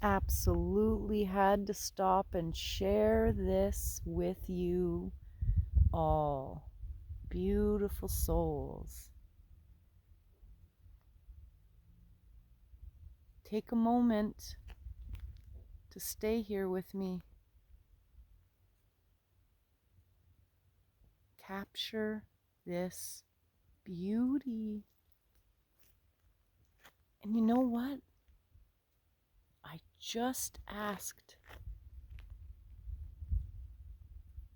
absolutely had to stop and share this with you all, beautiful souls. Take a moment to stay here with me. Capture this beauty. And you know what? I just asked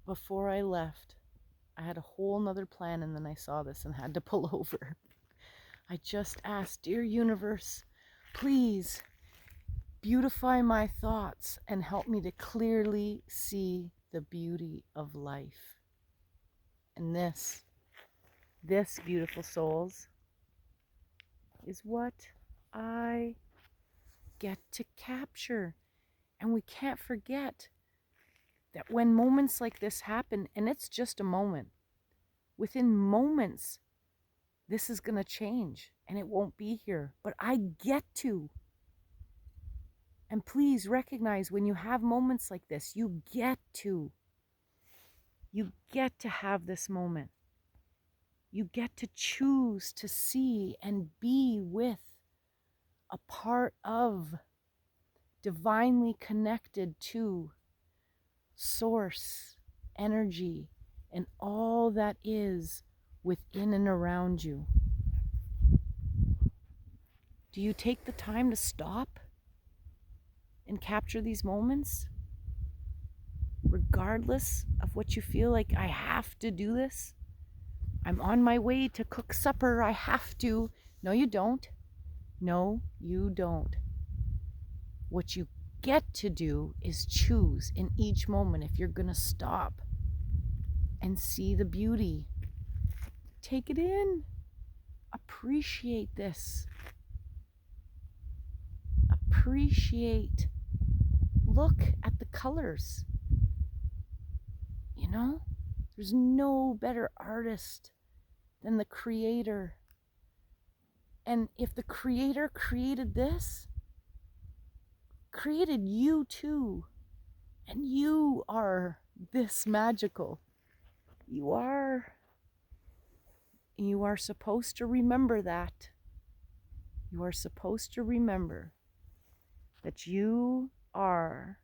before I left. I had a whole nother plan and then I saw this and had to pull over. I just asked, dear universe, please beautify my thoughts and help me to clearly see the beauty of life. And this beautiful souls, is what I get to capture. And we can't forget that when moments like this happen, and it's just a moment, within moments, this is going to change and it won't be here. But I get to. And please recognize when you have moments like this, you get to have this moment. You get to choose to see and be with a part of, divinely connected to source, energy, and all that is within and around you. Do you take the time to stop and capture these moments? Regardless of what you feel like, I have to do this. I'm on my way to cook supper. I have to. No, you don't. No, you don't. What you get to do is choose in each moment if you're going to stop and see the beauty. Take it in. Appreciate this. Appreciate. Look at the colors. You know, there's no better artist than the creator. And if the creator created this, created you too, and you are this magical. You are supposed to remember that. You are supposed to remember that you are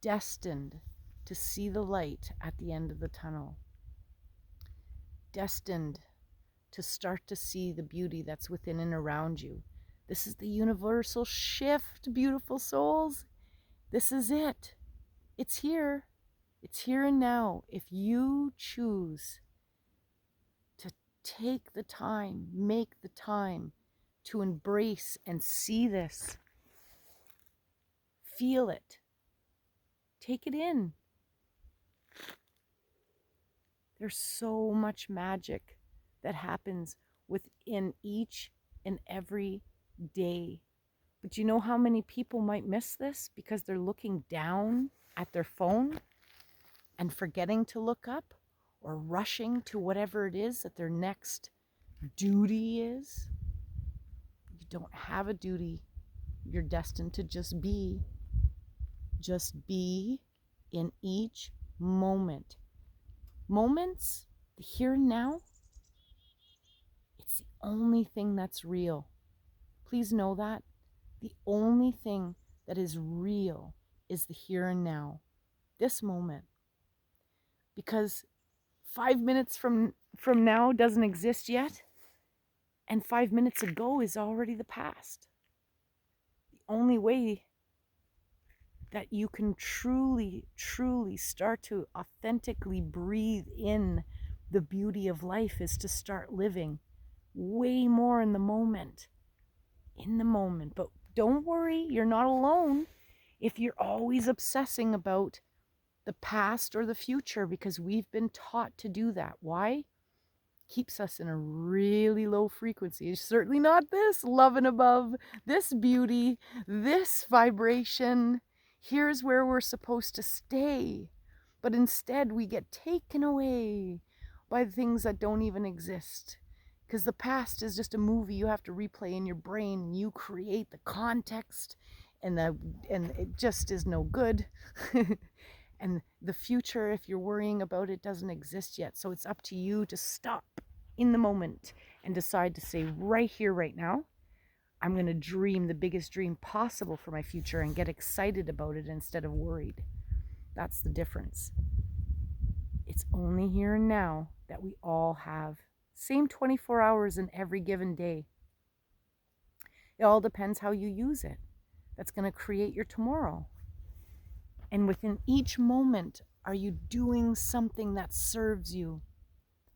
destined to see the light at the end of the tunnel. Destined to start to see the beauty that's within and around you. This is the universal shift, beautiful souls. This is it. It's here. It's here and now. If you choose to take the time, make the time to embrace and see this, feel it, take it in. There's so much magic that happens within each and every day. But you know how many people might miss this because they're looking down at their phone and forgetting to look up or rushing to whatever it is that their next duty is? You don't have a duty. You're destined to just be. Just be in each moment. Moments, the here and now, it's the only thing that's real. Please know that. The only thing that is real is the here and now, this moment. Because 5 minutes from now doesn't exist yet, and 5 minutes ago is already the past. The only way that you can truly, truly start to authentically breathe in the beauty of life is to start living way more in the moment. In the moment. But don't worry, you're not alone if you're always obsessing about the past or the future, because we've been taught to do that. Why? Keeps us in a really low frequency. It's certainly not this love and above, this beauty, this vibration. Here's where we're supposed to stay. But instead we get taken away by things that don't even exist. Because the past is just a movie you have to replay in your brain. You create the context and it just is no good. And the future, if you're worrying about it, doesn't exist yet. So it's up to you to stop in the moment and decide to say, right here, right now, I'm going to dream the biggest dream possible for my future and get excited about it instead of worried. That's the difference. It's only here and now that we all have. Same 24 hours in every given day. It all depends how you use it. That's going to create your tomorrow. And within each moment, are you doing something that serves you?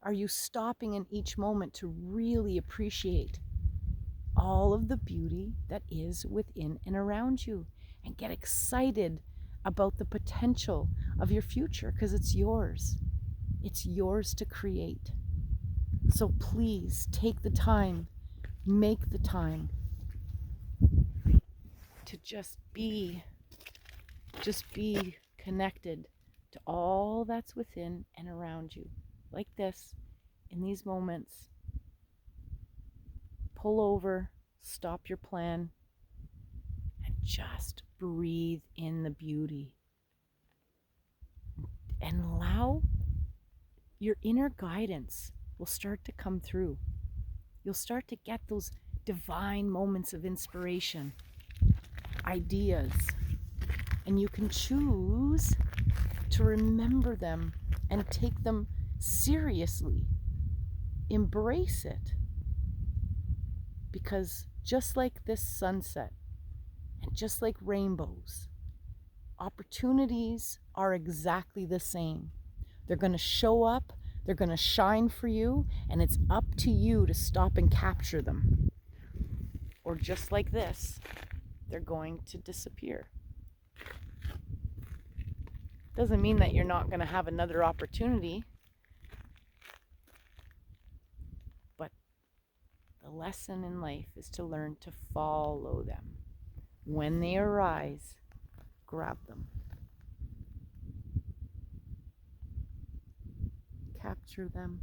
Are you stopping in each moment to really appreciate all of the beauty that is within and around you and get excited about the potential of your future, because it's yours. It's yours to create. So please take the time, make the time to just be connected to all that's within and around you. Like this, in these moments, pull over, stop your plan, and just breathe in the beauty. And allow your inner guidance will start to come through. You'll start to get those divine moments of inspiration, ideas, and you can choose to remember them and take them seriously. Embrace it. Because just like this sunset and just like rainbows, opportunities are exactly the same. They're going to show up, they're going to shine for you, and it's up to you to stop and capture them. Or just like this, they're going to disappear. Doesn't mean that you're not going to have another opportunity, but the lesson in life is to learn to follow them. When they arise, grab them. Capture them.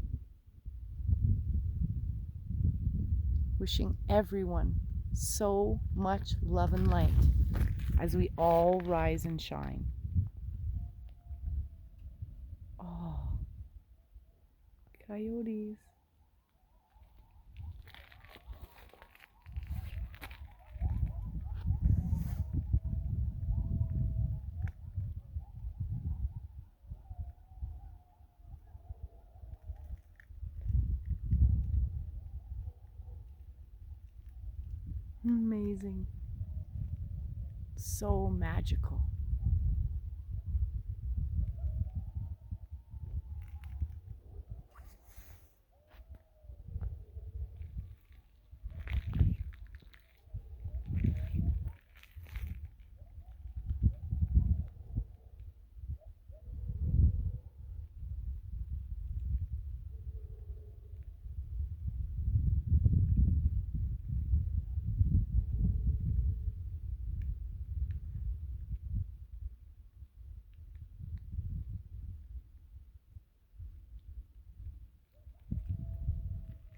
Wishing everyone so much love and light as we all rise and shine. Oh, coyotes. Amazing. So magical.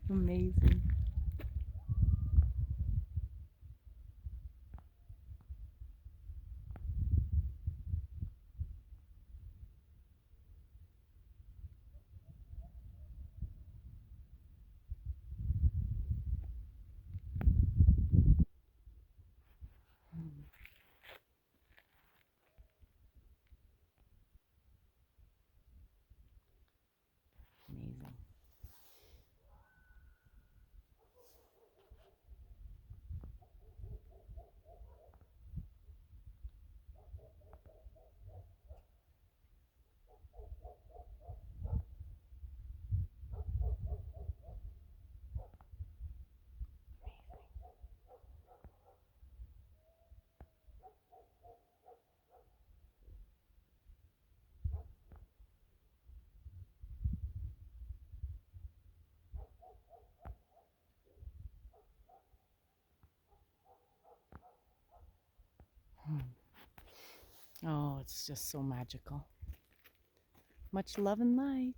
Amazing. Amazing. Oh, it's just so magical. Much love and light.